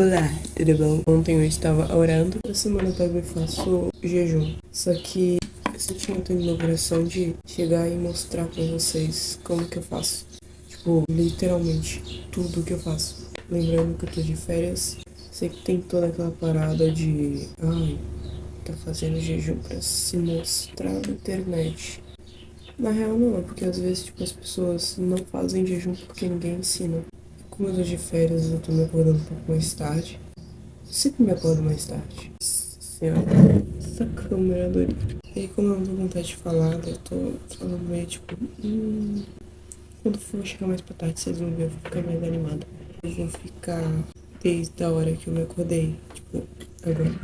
Olá, tudo bom? Ontem eu estava orando. Essa semana eu também faço jejum. Só que eu senti ontem no meu coração de chegar e mostrar pra vocês como que eu faço. Tipo, literalmente, tudo que eu faço. Lembrando que eu tô de férias. Sei que tem toda aquela parada de... Ai, tá fazendo jejum pra se mostrar na internet. Na real não, é porque às vezes tipo, as pessoas não fazem jejum porque ninguém ensina. Como eu tô de férias, eu tô me acordando um pouco mais tarde. Eu sempre me acordo mais tarde. Senhora, essa câmera doida. E aí, como eu não tô com vontade de falar, eu tô falando meio tipo. Quando for chegar mais pra tarde, vocês vão ver, eu vou ficar mais animada. Eu vou ficar desde a hora que eu me acordei, tipo, agora,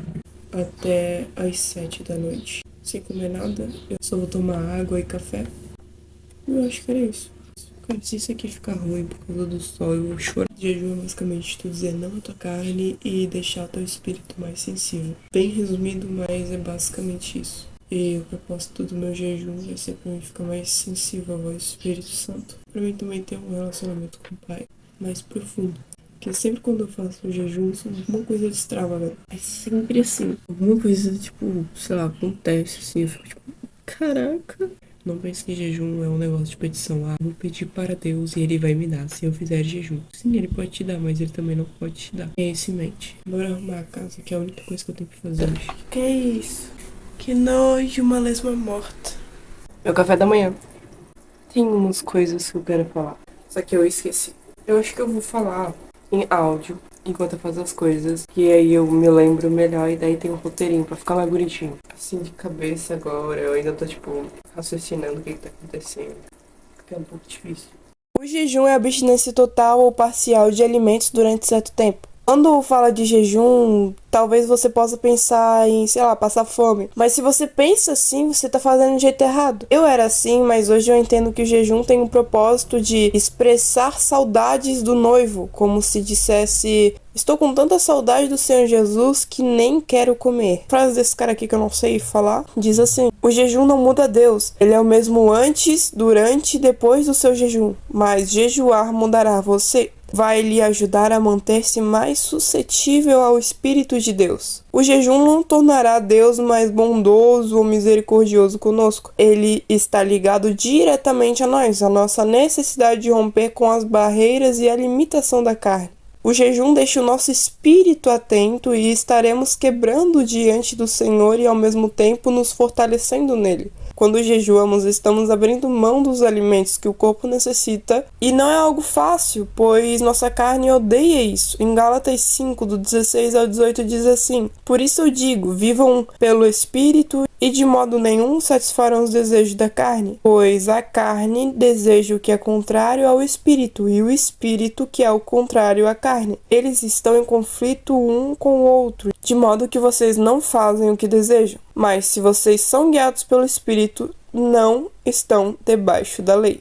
até as 7 da noite. Sem comer nada, eu só vou tomar água e café. Eu acho que era isso. Cara, se isso aqui ficar ruim por causa do sol, eu vou chorar. Jejum é basicamente tu dizer não à tua carne e deixar teu espírito mais sensível. Bem resumido, mas é basicamente isso. E o propósito do meu jejum vai ser pra mim ficar mais sensível ao Espírito Santo. Pra mim também ter um relacionamento com o Pai mais profundo. Porque sempre quando eu faço o jejum, alguma coisa destrava, velho. É sempre assim. Alguma coisa, tipo, sei lá, acontece assim. Eu fico tipo, caraca. Não pense que jejum é um negócio de petição. Ah, vou pedir para Deus e Ele vai me dar se eu fizer jejum. Sim, Ele pode te dar, mas Ele também não pode te dar. É isso em mente. Bora arrumar a casa, que é a única coisa que eu tenho que fazer hoje. Que é isso? Que nojo, uma lesma morta. Meu café da manhã. Tem umas coisas que eu quero falar. Só que eu esqueci. Eu acho que eu vou falar em áudio enquanto eu faço as coisas. E aí eu me lembro melhor e daí tem um roteirinho pra ficar mais bonitinho. Assim de cabeça agora, eu ainda tô tipo raciocinando o que tá acontecendo. Porque é um pouco difícil. O jejum é a abstinência total ou parcial de alimentos durante certo tempo. Quando fala de jejum, talvez você possa pensar em, sei lá, passar fome. Mas se você pensa assim, você tá fazendo do jeito errado. Eu era assim, mas hoje eu entendo que o jejum tem um propósito de expressar saudades do noivo, como se dissesse: estou com tanta saudade do Senhor Jesus que nem quero comer. A frase desse cara aqui que eu não sei falar diz assim: o jejum não muda Deus. Ele é o mesmo antes, durante e depois do seu jejum. Mas jejuar mudará você. Vai lhe ajudar a manter-se mais suscetível ao Espírito de Deus. O jejum não tornará Deus mais bondoso ou misericordioso conosco. Ele está ligado diretamente a nós, a nossa necessidade de romper com as barreiras e a limitação da carne. O jejum deixa o nosso espírito atento e estaremos quebrando diante do Senhor e ao mesmo tempo nos fortalecendo nele. Quando jejuamos, estamos abrindo mão dos alimentos que o corpo necessita e não é algo fácil, pois nossa carne odeia isso. Em Gálatas 5, do 16 ao 18 diz assim: por isso eu digo, vivam pelo Espírito e de modo nenhum satisfarão os desejos da carne, pois a carne deseja o que é contrário ao Espírito e o Espírito que é o contrário à carne. Eles estão em conflito um com o outro, de modo que vocês não fazem o que desejam. Mas se vocês são guiados pelo Espírito, não estão debaixo da lei.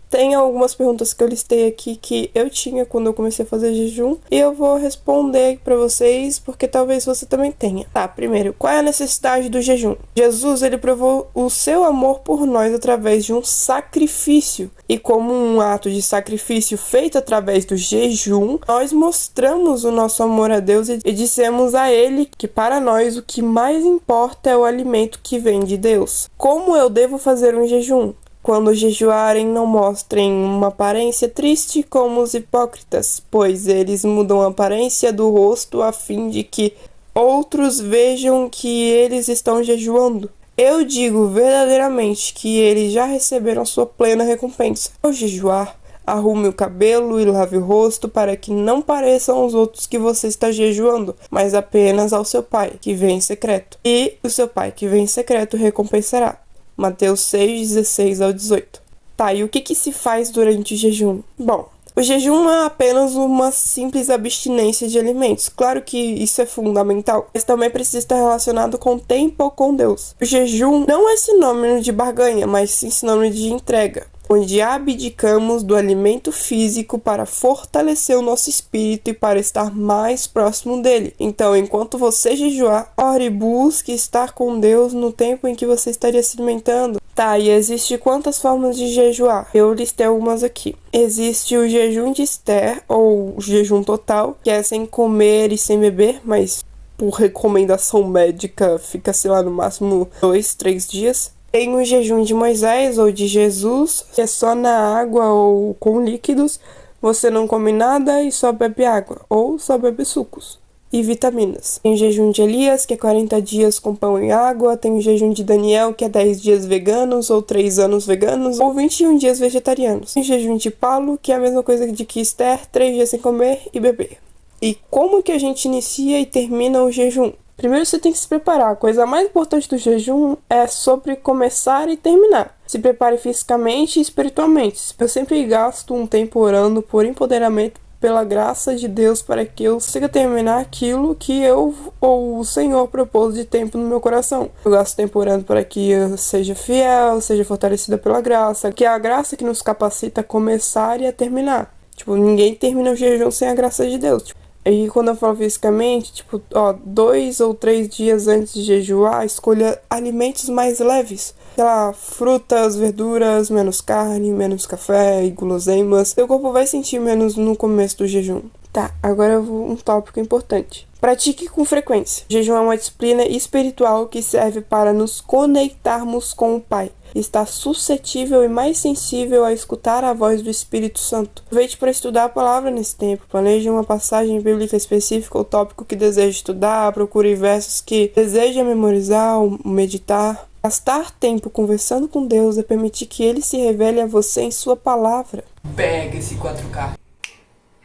Tem algumas perguntas que eu listei aqui que eu tinha quando eu comecei a fazer jejum e eu vou responder para vocês porque talvez você também tenha. Tá, primeiro, qual é a necessidade do jejum? Jesus, ele provou o seu amor por nós através de um sacrifício. E como um ato de sacrifício feito através do jejum, nós mostramos o nosso amor a Deus e dissemos a Ele que para nós o que mais importa é o alimento que vem de Deus. Como eu devo fazer um jejum? Quando jejuarem, não mostrem uma aparência triste como os hipócritas, pois eles mudam a aparência do rosto a fim de que outros vejam que eles estão jejuando. Eu digo verdadeiramente que eles já receberam sua plena recompensa. Ao jejuar, arrume o cabelo e lave o rosto para que não pareçam aos outros que você está jejuando, mas apenas ao seu pai, que vem em secreto. E o seu pai, que vem em secreto, recompensará. Mateus 6, 16 ao 18. Tá, e o que se faz durante o jejum? Bom, o jejum não é apenas uma simples abstinência de alimentos. Claro que isso é fundamental, mas também precisa estar relacionado com o tempo ou com Deus. O jejum não é sinônimo de barganha, mas sim sinônimo de entrega, onde abdicamos do alimento físico para fortalecer o nosso espírito e para estar mais próximo dele. Então, enquanto você jejuar, ore e busque estar com Deus no tempo em que você estaria se alimentando. Tá, e existe quantas formas de jejuar? Eu listei algumas aqui. Existe o jejum de Esther, ou jejum total, que é sem comer e sem beber, mas por recomendação médica fica, sei lá, no máximo 2, 3 dias. Tem o jejum de Moisés ou de Jesus, que é só na água ou com líquidos. Você não come nada e só bebe água, ou só bebe sucos e vitaminas. Tem o jejum de Elias, que é 40 dias com pão e água. Tem o jejum de Daniel, que é 10 dias veganos, ou 3 anos veganos, ou 21 dias vegetarianos. Tem o jejum de Paulo, que é a mesma coisa de que Esther, 3 dias sem comer e beber. E como que a gente inicia e termina o jejum? Primeiro você tem que se preparar. A coisa mais importante do jejum é sobre começar e terminar. Se prepare fisicamente e espiritualmente. Eu sempre gasto um tempo orando por empoderamento pela graça de Deus para que eu consiga terminar aquilo que eu ou o Senhor propôs de tempo no meu coração. Eu gasto tempo orando para que eu seja fiel, seja fortalecida pela graça, que é a graça que nos capacita a começar e a terminar. Tipo, ninguém termina o jejum sem a graça de Deus. Tipo, e quando eu falo fisicamente, tipo, 2 ou 3 dias antes de jejuar, escolha alimentos mais leves. Sei lá, frutas, verduras, menos carne, menos café e guloseimas. Seu corpo vai sentir menos no começo do jejum. Tá, agora eu vou um tópico importante. Pratique com frequência. O jejum é uma disciplina espiritual que serve para nos conectarmos com o Pai. Está suscetível e mais sensível a escutar a voz do Espírito Santo. Aproveite para estudar a palavra nesse tempo. Planeje uma passagem bíblica específica ou tópico que deseja estudar. Procure versos que deseja memorizar ou meditar. Gastar tempo conversando com Deus é permitir que Ele se revele a você em sua palavra. Pega esse 4K.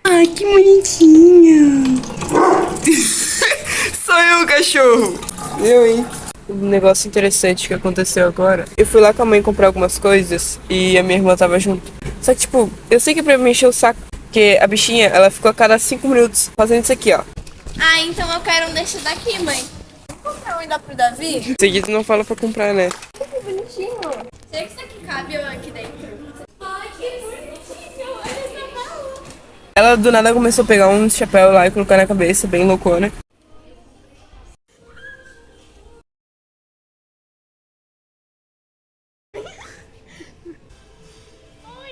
Ai, que bonitinho! Sou eu, cachorro! Eu, hein? Um negócio interessante que aconteceu agora. Eu fui lá com a mãe comprar algumas coisas e a minha irmã tava junto. Só que, tipo, eu sei que é pra me encher o saco, porque a bichinha, ela ficou a cada 5 minutos fazendo isso aqui, ó. Ah, então eu quero um desse daqui, mãe. Vou comprar um ainda pro Davi? Esse aqui tu não fala pra comprar, né? Que bonitinho. Será que isso aqui cabe aqui dentro? Ai, que bonitinho. Olha essa mala. Ela do nada começou a pegar um chapéu lá e colocar na cabeça, bem loucona. Oi,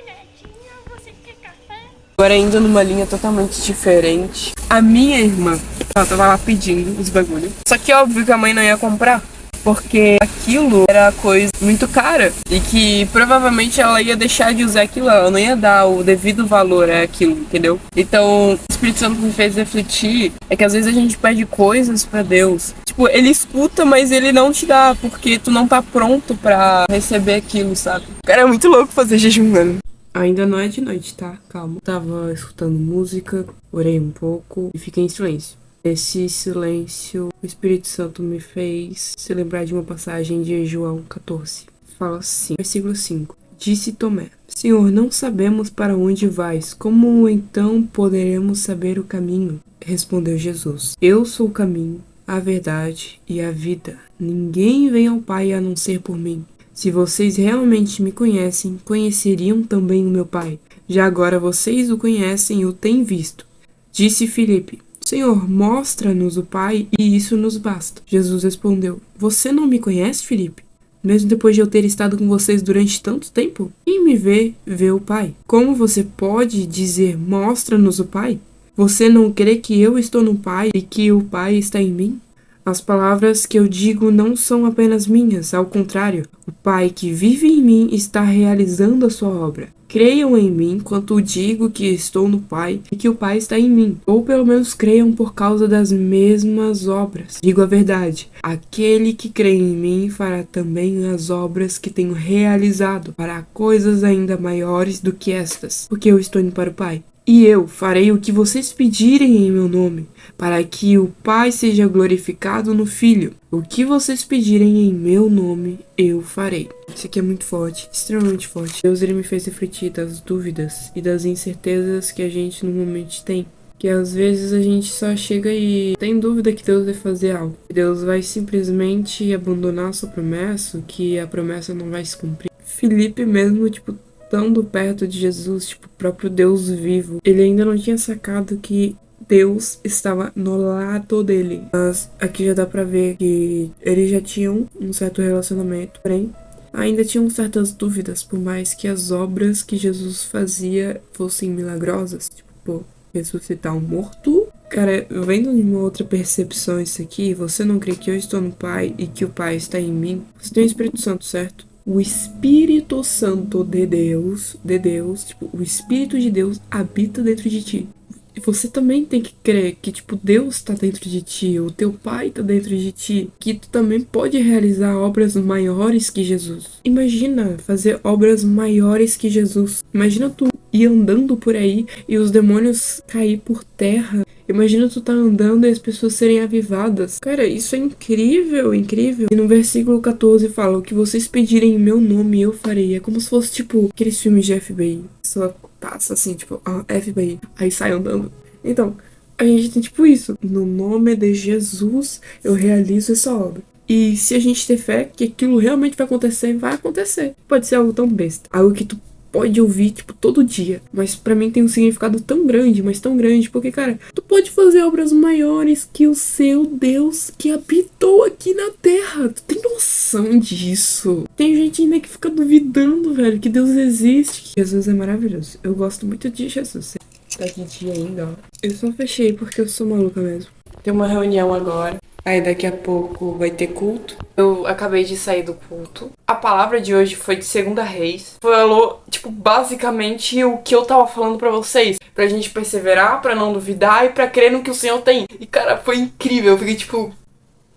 netinha. Você quer café? Agora indo numa linha totalmente diferente. A minha irmã, ela tava lá pedindo os bagulho. Só que óbvio que a mãe não ia comprar, porque aquilo era coisa muito cara e que provavelmente ela ia deixar de usar aquilo, ela não ia dar o devido valor àquilo, entendeu? Então, o Espírito Santo me fez refletir é que às vezes a gente pede coisas pra Deus. Tipo, ele escuta, mas ele não te dá, porque tu não tá pronto pra receber aquilo, sabe? Cara, é muito louco fazer jejum, mano. Ainda não é de noite, tá? Calma. Tava escutando música, orei um pouco e fiquei em silêncio. Esse silêncio, o Espírito Santo me fez se lembrar de uma passagem de João 14. Fala assim, versículo 5. Disse Tomé: Senhor, não sabemos para onde vais, como então poderemos saber o caminho? Respondeu Jesus: Eu sou o caminho, a verdade e a vida. Ninguém vem ao Pai a não ser por mim. Se vocês realmente me conhecem, conheceriam também o meu Pai. Já agora vocês o conhecem e o têm visto. Disse Filipe: Senhor, mostra-nos o Pai e isso nos basta. Jesus respondeu: Você não me conhece, Filipe? Mesmo depois de eu ter estado com vocês durante tanto tempo? Quem me vê, vê o Pai. Como você pode dizer, mostra-nos o Pai? Você não crê que eu estou no Pai e que o Pai está em mim? As palavras que eu digo não são apenas minhas, ao contrário, o Pai que vive em mim está realizando a sua obra. Creiam em mim quanto digo que estou no Pai e que o Pai está em mim, ou pelo menos creiam por causa das mesmas obras. Digo a verdade, aquele que crê em mim fará também as obras que tenho realizado, fará coisas ainda maiores do que estas, porque eu estou indo para o Pai. E eu farei o que vocês pedirem em meu nome, para que o Pai seja glorificado no Filho. O que vocês pedirem em meu nome, eu farei. Isso aqui é muito forte, extremamente forte. Deus, ele me fez refletir das dúvidas e das incertezas que a gente normalmente tem. Que às vezes a gente só chega e tem dúvida que Deus vai fazer algo. Deus vai simplesmente abandonar a sua promessa, que a promessa não vai se cumprir. Filipe mesmo, estando perto de Jesus, o próprio Deus vivo, ele ainda não tinha sacado que Deus estava no lado dele. Mas aqui já dá pra ver que eles já tinham um certo relacionamento, porém, ainda tinham certas dúvidas, por mais que as obras que Jesus fazia fossem milagrosas. Tipo, pô, ressuscitar um morto. Cara, vendo de uma outra percepção isso aqui, você não crê que eu estou no Pai e que o Pai está em mim? Você tem o Espírito Santo, certo? O Espírito Santo de Deus, tipo, o Espírito de Deus habita dentro de ti. E você também tem que crer que, tipo, Deus tá dentro de ti, o teu Pai tá dentro de ti, que tu também pode realizar obras maiores que Jesus. Imagina fazer obras maiores que Jesus. Imagina tu ir andando por aí e os demônios cair por terra. Imagina tu tá andando e as pessoas serem avivadas. Cara, isso é incrível, incrível. E no versículo 14 fala: o que vocês pedirem em meu nome, eu farei. É como se fosse, tipo, aqueles filmes de FBI. Só passa assim, tipo, FBI. Aí sai andando. Então, a gente tem, tipo, isso. No nome de Jesus, eu realizo essa obra. E se a gente ter fé que aquilo realmente vai acontecer. Pode ser algo tão besta. Algo que tu pode ouvir, tipo, todo dia. Mas pra mim tem um significado tão grande, mas tão grande. Porque, cara, tu pode fazer obras maiores que o seu Deus que habitou aqui na Terra. Tu tem noção disso? Tem gente ainda que fica duvidando, velho, que Deus existe. Jesus é maravilhoso. Eu gosto muito de Jesus. Tá de dia ainda, ó. Eu só fechei porque eu sou maluca mesmo. Tem uma reunião agora. Aí daqui a pouco vai ter culto. Eu acabei de sair do culto. A palavra de hoje foi de 2 Reis. Falou, tipo, basicamente o que eu tava falando pra vocês. Pra gente perseverar, pra não duvidar e pra crer no que o Senhor tem. E, cara, foi incrível. Eu fiquei, tipo...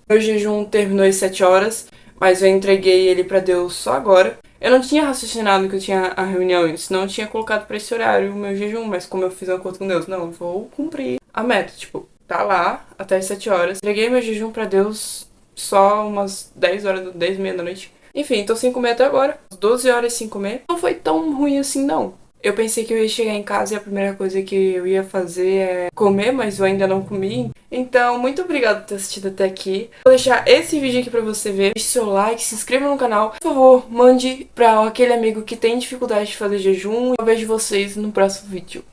Meu jejum terminou às 7 horas, mas eu entreguei ele pra Deus só agora. Eu não tinha raciocinado que eu tinha a reunião, senão eu tinha colocado pra esse horário o meu jejum. Mas como eu fiz um acordo com Deus, não, eu vou cumprir a meta, tipo... Tá lá, até as 7 horas. Entreguei meu jejum pra Deus só umas 10 horas, 10 e meia da noite. Enfim, tô sem comer até agora. 12 horas sem comer. Não foi tão ruim assim, não. Eu pensei que eu ia chegar em casa e a primeira coisa que eu ia fazer é comer, mas eu ainda não comi. Então, muito obrigada por ter assistido até aqui. Vou deixar esse vídeo aqui pra você ver. Deixe seu like, se inscreva no canal. Por favor, mande pra aquele amigo que tem dificuldade de fazer jejum. Eu vejo vocês no próximo vídeo.